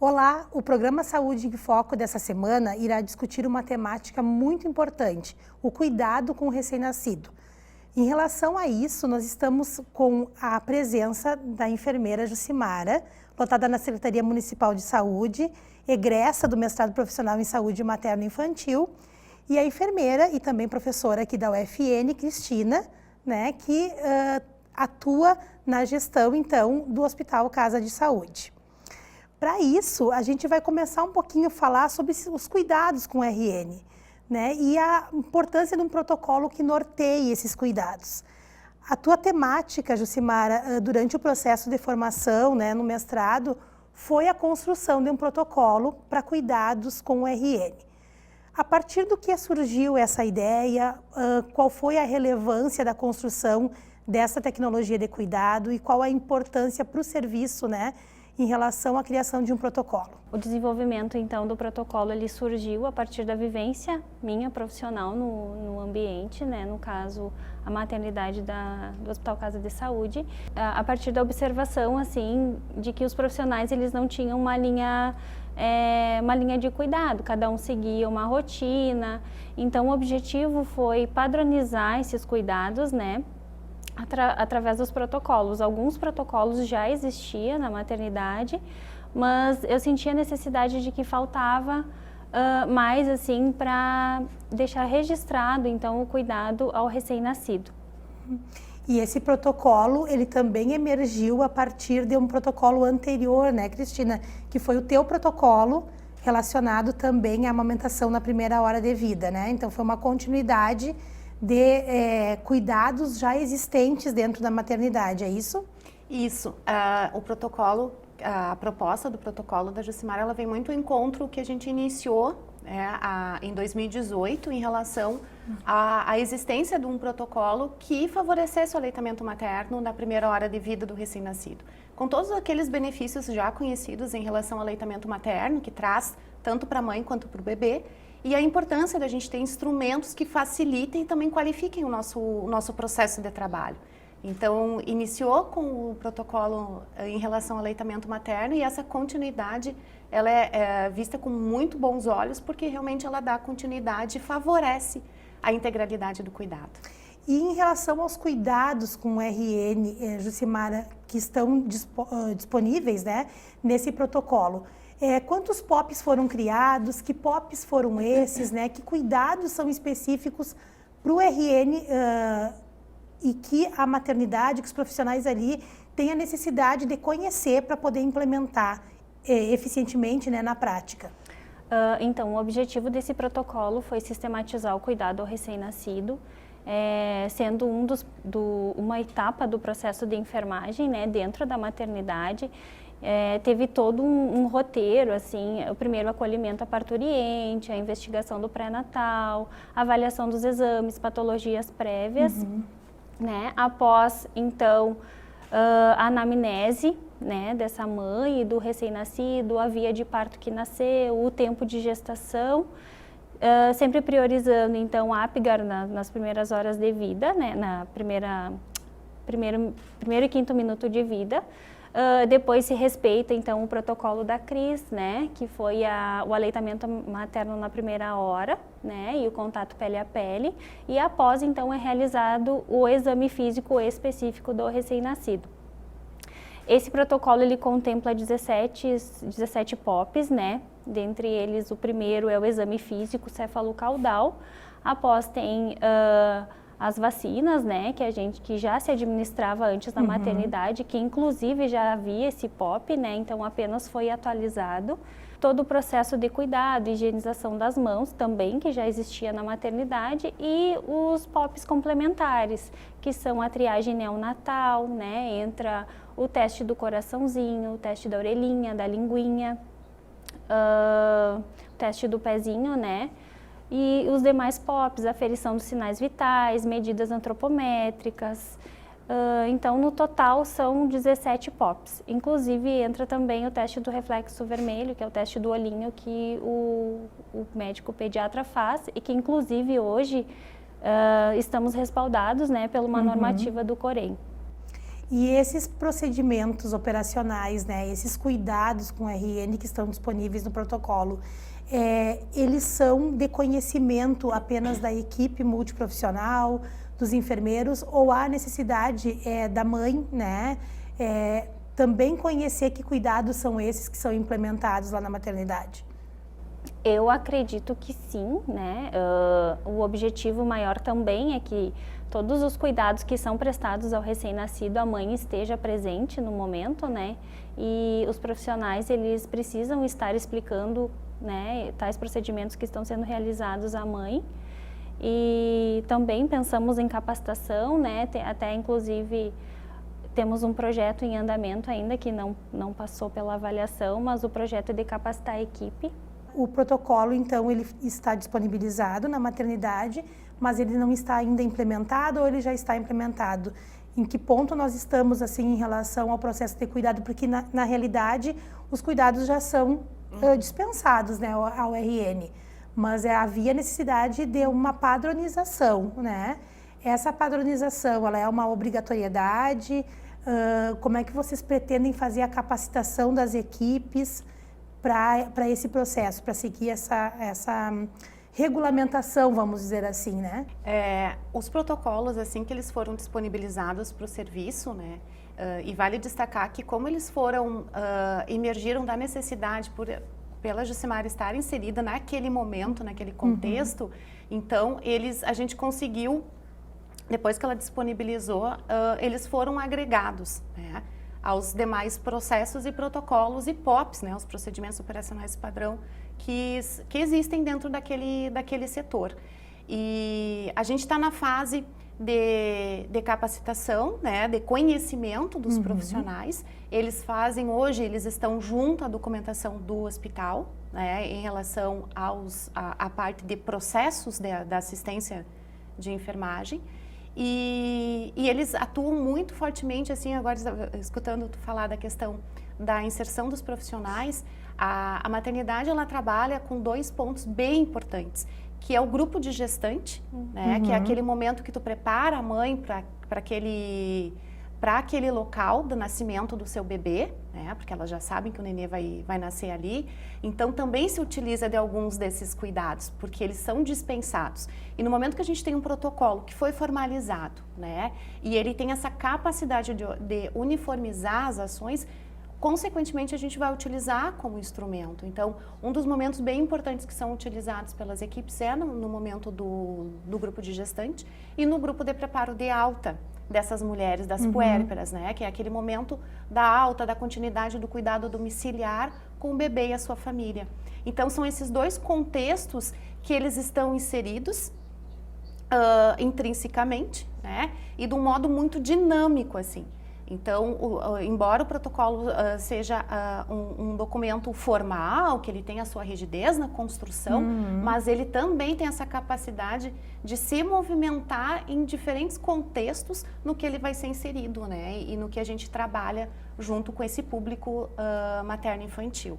Olá, o programa Saúde em Foco dessa semana irá discutir uma temática muito importante, o cuidado com o recém-nascido. Em relação a isso, nós estamos com a presença da enfermeira Jucimara, lotada na Secretaria Municipal de Saúde, egressa do mestrado profissional em saúde materno-infantil, e a enfermeira e também professora aqui da UFN, Cristina, né, que atua na gestão, então, do Hospital Casa de Saúde. Para isso, a gente vai começar um pouquinho a falar sobre os cuidados com o RN, né? E a importância de um protocolo que norteie esses cuidados. A tua temática, Jucimara, durante o processo de formação, né, no mestrado, foi a construção de um protocolo para cuidados com o RN. A partir do que surgiu essa ideia, qual foi a relevância da construção dessa tecnologia de cuidado e qual a importância para o serviço, né, em relação à criação de um protocolo? O desenvolvimento, então, do protocolo, ele surgiu a partir da vivência minha profissional no ambiente, né, no caso, a maternidade do Hospital Casa de Saúde, a partir da observação, assim, de que os profissionais, eles não tinham uma linha de cuidado, cada um seguia uma rotina. Então, o objetivo foi padronizar esses cuidados, né, através dos protocolos. Alguns protocolos já existiam na maternidade, mas eu sentia a necessidade de que faltava mais, assim, para deixar registrado, então, o cuidado ao recém-nascido. E esse protocolo, ele também emergiu a partir de um protocolo anterior, né, Cristina? Que foi o teu protocolo relacionado também à amamentação na primeira hora de vida, né? Então, foi uma continuidade de cuidados já existentes dentro da maternidade, é isso? Isso. O protocolo, a proposta do protocolo da Jucimara, ela vem muito ao encontro que a gente iniciou em 2018 em relação à existência de um protocolo que favorecesse o aleitamento materno na primeira hora de vida do recém-nascido. Com todos aqueles benefícios já conhecidos em relação ao aleitamento materno, que traz tanto para a mãe quanto para o bebê, e a importância da gente ter instrumentos que facilitem e também qualifiquem o nosso processo de trabalho. Então, iniciou com o protocolo em relação ao aleitamento materno e essa continuidade, ela é vista com muito bons olhos, porque realmente ela dá continuidade e favorece a integralidade do cuidado. E em relação aos cuidados com o RN, Jucimara, que estão disponíveis, né, nesse protocolo, quantos POPs foram criados, que POPs foram esses, né? Que cuidados são específicos para o RN e que a maternidade, que os profissionais ali têm a necessidade de conhecer para poder implementar eficientemente, né, na prática? Então, o objetivo desse protocolo foi sistematizar o cuidado ao recém-nascido, sendo uma etapa do processo de enfermagem, né, dentro da maternidade. Teve todo um roteiro, assim, o primeiro acolhimento à parturiente, a investigação do pré-natal, avaliação dos exames, patologias prévias, né? Após, então, a anamnese, né, dessa mãe e do recém-nascido, a via de parto que nasceu, o tempo de gestação, sempre priorizando, então, a Apgar nas primeiras horas de vida, né, na primeiro e quinto minuto de vida. Depois se respeita, então, o protocolo da CRIS, né, que foi o aleitamento materno na primeira hora, né, e o contato pele a pele, e após, então, é realizado o exame físico específico do recém-nascido. Esse protocolo, ele contempla 17 POPs, né, dentre eles o primeiro é o exame físico cefalocaudal, após tem as vacinas, né, que já se administrava antes na maternidade, que inclusive já havia esse POP, né, então apenas foi atualizado. Todo o processo de cuidado, higienização das mãos também, que já existia na maternidade, e os POPs complementares, que são a triagem neonatal, né, entra o teste do coraçãozinho, o teste da orelhinha, da linguinha, o teste do pezinho, né, e os demais POPs, aferição dos sinais vitais, medidas antropométricas. Então, no total, são 17 POPs. Inclusive, entra também o teste do reflexo vermelho, que é o teste do olhinho que o médico pediatra faz e que, inclusive, hoje estamos respaldados, né, pela uma normativa do Corém. E esses procedimentos operacionais, né, esses cuidados com RN que estão disponíveis no protocolo, eles são de conhecimento apenas da equipe multiprofissional, dos enfermeiros, ou há necessidade da mãe, né, também conhecer que cuidados são esses que são implementados lá na maternidade? Eu acredito que sim, né? O objetivo maior também é que todos os cuidados que são prestados ao recém-nascido, a mãe esteja presente no momento, né? E os profissionais, eles precisam estar explicando, né, tais procedimentos que estão sendo realizados à mãe. E também pensamos em capacitação, né? Até inclusive temos um projeto em andamento ainda que não passou pela avaliação, mas o projeto é de capacitar a equipe. O protocolo, então, ele está disponibilizado na maternidade, mas ele não está ainda implementado ou ele já está implementado? Em que ponto nós estamos, assim, em relação ao processo de cuidado? Porque, na realidade, os cuidados já são dispensados, né, ao RN. Mas havia necessidade de uma padronização, né? Essa padronização, ela é uma obrigatoriedade? Como é que vocês pretendem fazer a capacitação das equipes para esse processo, para seguir essa regulamentação, vamos dizer assim, né? Os protocolos, assim que eles foram disponibilizados para o serviço, né? E vale destacar que como eles foram, emergiram da necessidade pela Jucimara estar inserida naquele momento, naquele contexto, então a gente conseguiu, depois que ela disponibilizou, eles foram agregados, né, aos demais processos e protocolos e POPs, né, os procedimentos operacionais padrão que existem dentro daquele setor. E a gente está na fase de capacitação, né, de conhecimento dos profissionais. Eles estão junto à documentação do hospital, né, em relação à parte de processos da assistência de enfermagem. E eles atuam muito fortemente, assim, agora escutando tu falar da questão da inserção dos profissionais, a maternidade ela trabalha com 2 pontos bem importantes, que é o grupo de gestante, né, que é aquele momento que tu prepara a mãe para aquele local do nascimento do seu bebê, né, porque elas já sabem que o nenê vai nascer ali. Então, também se utiliza de alguns desses cuidados, porque eles são dispensados. E no momento que a gente tem um protocolo que foi formalizado, né, e ele tem essa capacidade de uniformizar as ações, consequentemente, a gente vai utilizar como instrumento. Então, um dos momentos bem importantes que são utilizados pelas equipes é no momento do grupo de gestante e no grupo de preparo de alta dessas mulheres, das puérperas, né? Que é aquele momento da alta, da continuidade do cuidado domiciliar com o bebê e a sua família. Então, são esses 2 contextos que eles estão inseridos intrinsecamente, né? E de um modo muito dinâmico, assim. Então, embora o protocolo seja um documento formal, que ele tem a sua rigidez na construção, mas ele também tem essa capacidade de se movimentar em diferentes contextos no que ele vai ser inserido, né? E no que a gente trabalha junto com esse público materno-infantil.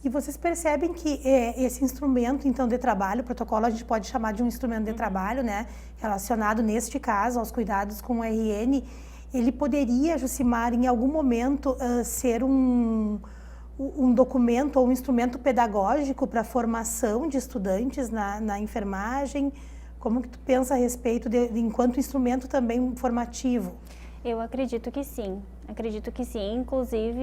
E vocês percebem que esse instrumento, então, de trabalho, o protocolo, a gente pode chamar de um instrumento de trabalho, né? Relacionado, neste caso, aos cuidados com o RN, ele poderia, Jucimara, em algum momento ser um documento ou um instrumento pedagógico para a formação de estudantes na enfermagem? Como que tu pensa a respeito enquanto instrumento também formativo? Eu acredito que sim. Inclusive,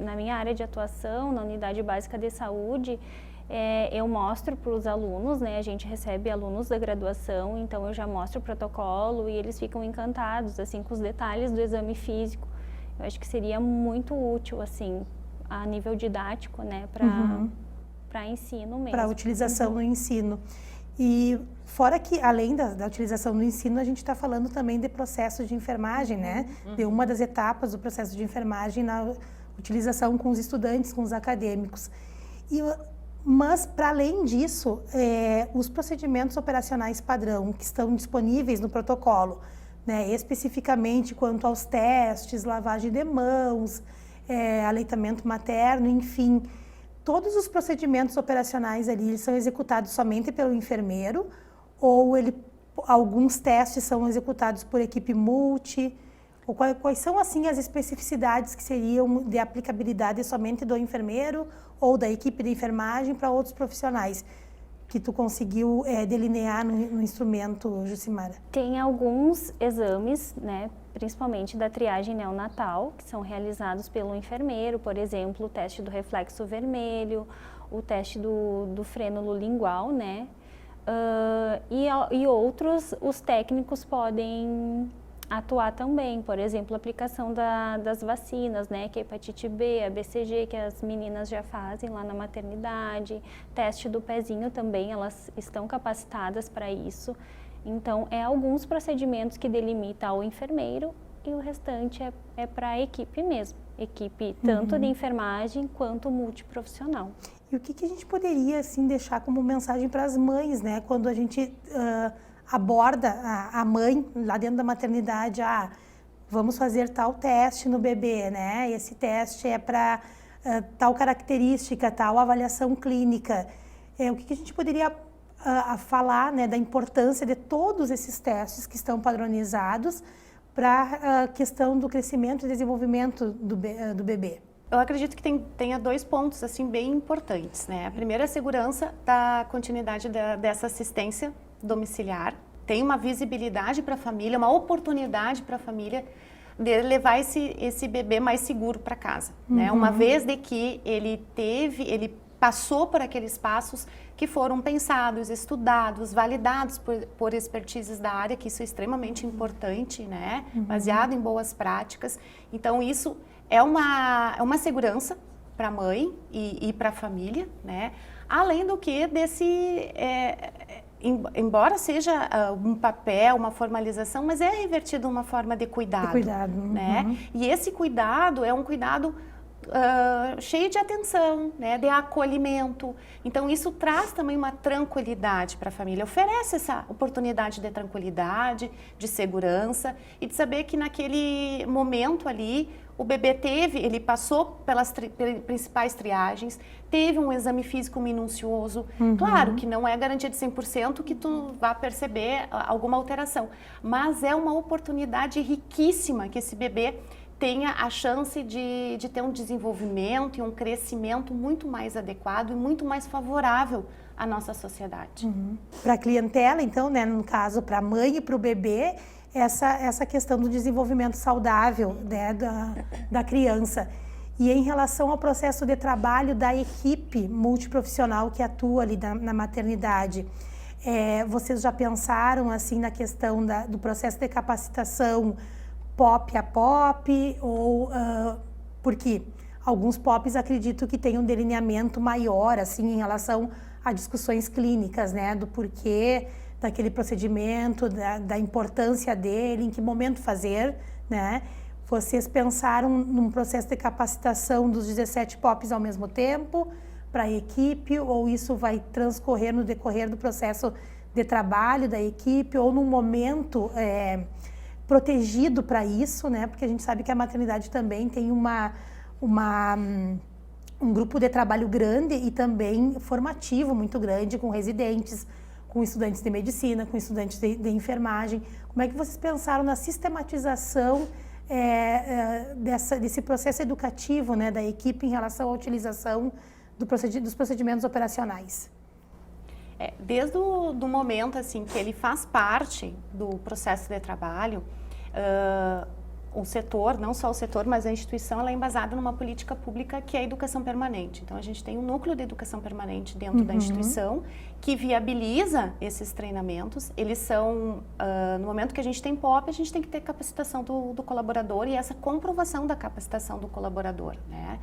na minha área de atuação, na Unidade Básica de Saúde, eu mostro para os alunos, né? A gente recebe alunos da graduação, então eu já mostro o protocolo e eles ficam encantados, assim, com os detalhes do exame físico. Eu acho que seria muito útil, assim, a nível didático, né? Para ensino mesmo. Para utilização no ensino. E fora que, além da utilização no ensino, a gente está falando também de processos de enfermagem, né? De uma das etapas do processo de enfermagem na utilização com os estudantes, com os acadêmicos. Mas, para além disso, os procedimentos operacionais padrão que estão disponíveis no protocolo, né, especificamente quanto aos testes, lavagem de mãos, aleitamento materno, enfim, todos os procedimentos operacionais ali eles são executados somente pelo enfermeiro ou ele alguns testes são executados por equipe multi? Ou quais são, assim, as especificidades que seriam de aplicabilidade somente do enfermeiro ou da equipe de enfermagem para outros profissionais que tu conseguiu delinear no instrumento, Jucimara? Tem alguns exames, né, principalmente da triagem neonatal, que são realizados pelo enfermeiro, por exemplo, o teste do reflexo vermelho, o teste do frênulo lingual, né, e outros, os técnicos podem atuar também, por exemplo, a aplicação das vacinas, né, que é a hepatite B, a BCG, que as meninas já fazem lá na maternidade, teste do pezinho também, elas estão capacitadas para isso. Então, alguns procedimentos que delimita ao enfermeiro e o restante é para a equipe mesmo, equipe tanto de enfermagem quanto multiprofissional. E o que a gente poderia, assim, deixar como mensagem para as mães, né, quando a gente aborda a mãe lá dentro da maternidade, vamos fazer tal teste no bebê, né? Esse teste é para tal característica, tal avaliação clínica. O que a gente poderia falar, né, da importância de todos esses testes que estão padronizados para a questão do crescimento e desenvolvimento do bebê? Eu acredito que tenha 2 pontos assim bem importantes, né? A primeira é a segurança da continuidade dessa assistência domiciliar, tem uma visibilidade para a família, uma oportunidade para a família de levar esse bebê mais seguro para casa, né? Uma vez de que ele passou por aqueles passos que foram pensados, estudados, validados por expertises da área, que isso é extremamente importante, né? Baseado em boas práticas. Então, isso é uma segurança para a mãe e para a família, né? Além do que embora seja um papel, uma formalização, mas é revertido uma forma de cuidado. Né? E esse cuidado é um cuidado cheio de atenção, né? De acolhimento. Então, isso traz também uma tranquilidade para a família, oferece essa oportunidade de tranquilidade, de segurança e de saber que naquele momento ali, o bebê ele passou pelas principais triagens, teve um exame físico minucioso. Claro que não é garantia de 100% que tu vá perceber alguma alteração, mas é uma oportunidade riquíssima que esse bebê tenha a chance de ter um desenvolvimento e um crescimento muito mais adequado e muito mais favorável à nossa sociedade. Para a clientela, então, né, no caso, para a mãe e para o bebê, essa questão do desenvolvimento saudável, né, da criança. E em relação ao processo de trabalho da equipe multiprofissional que atua ali na maternidade, vocês já pensaram assim na questão do processo de capacitação POP a POP? Porque alguns POPs acredito que tem um delineamento maior assim, em relação a discussões clínicas, né, do porquê daquele procedimento, da importância dele, em que momento fazer, né? Vocês pensaram num processo de capacitação dos 17 POPs ao mesmo tempo para a equipe, ou isso vai transcorrer no decorrer do processo de trabalho da equipe, ou num momento protegido para isso, né? Porque a gente sabe que a maternidade também tem um grupo de trabalho grande e também formativo muito grande, com residentes, com estudantes de medicina, com estudantes de enfermagem. Como é que vocês pensaram na sistematização desse processo educativo, né, da equipe em relação à utilização dos procedimentos operacionais? Desde o momento assim, que ele faz parte do processo de trabalho, o setor, não só o setor, mas a instituição, ela é embasada numa política pública que é a educação permanente. Então, a gente tem um núcleo de educação permanente dentro da instituição que viabiliza esses treinamentos. Eles são, no momento que a gente tem POP, a gente tem que ter capacitação do colaborador e essa comprovação da capacitação do colaborador, né?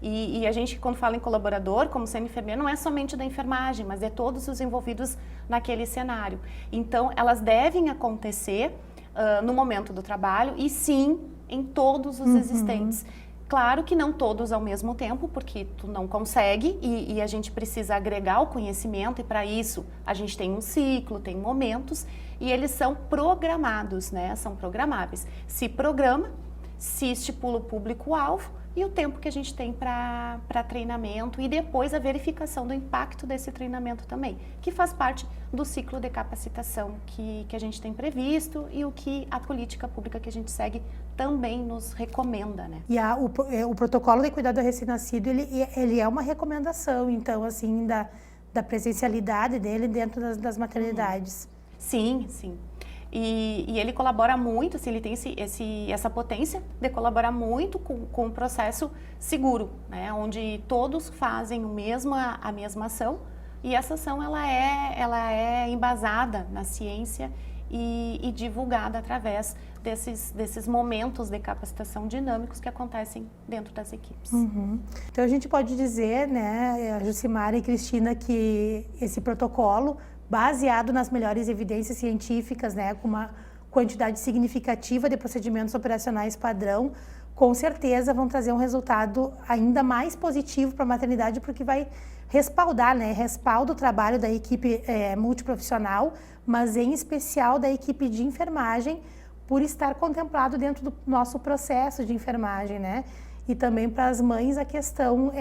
E a gente, quando fala em colaborador, como sendo enfermeiro, não é somente da enfermagem, mas é todos os envolvidos naquele cenário. Então, elas devem acontecer no momento do trabalho e sim em todos os existentes. Claro que não todos ao mesmo tempo, porque tu não consegue e a gente precisa agregar o conhecimento e para isso a gente tem um ciclo, tem momentos e eles são programados, né? São programáveis. Se programa, se estipula o público-alvo e o tempo que a gente tem para treinamento e depois a verificação do impacto desse treinamento também, que faz parte do ciclo de capacitação que a gente tem previsto e o que a política pública que a gente segue também nos recomenda, né? E o protocolo de cuidado ao recém-nascido, ele é uma recomendação, então, assim, da presencialidade dele dentro das maternidades. Sim, sim. E ele colabora muito, assim, ele tem essa potência de colaborar muito com um processo seguro, né? Onde todos fazem a mesma ação e essa ação ela é embasada na ciência e divulgada através desses momentos de capacitação dinâmicos que acontecem dentro das equipes. Uhum. Então a gente pode dizer, né, a Jucimara e Cristina, que esse protocolo, baseado nas melhores evidências científicas, né, com uma quantidade significativa de procedimentos operacionais padrão, com certeza vão trazer um resultado ainda mais positivo para a maternidade, porque vai respaldar, né, respalda o trabalho da equipe multiprofissional, mas em especial da equipe de enfermagem, por estar contemplado dentro do nosso processo de enfermagem, né, e também para as mães a questão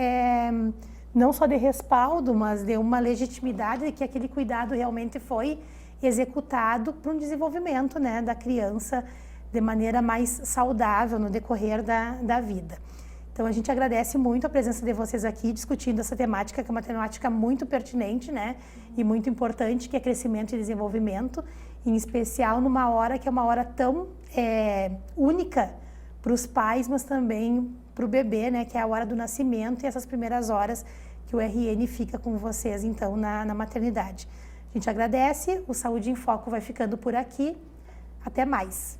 não só de respaldo, mas de uma legitimidade de que aquele cuidado realmente foi executado para um desenvolvimento, né, da criança de maneira mais saudável no decorrer da vida. Então a gente agradece muito a presença de vocês aqui discutindo essa temática, que é uma temática muito pertinente, né, e muito importante, que é crescimento e desenvolvimento, em especial numa hora que é uma hora tão única para os pais, mas também para o bebê, né, que é a hora do nascimento e essas primeiras horas que o RN fica com vocês, então, na maternidade. A gente agradece, o Saúde em Foco vai ficando por aqui. Até mais!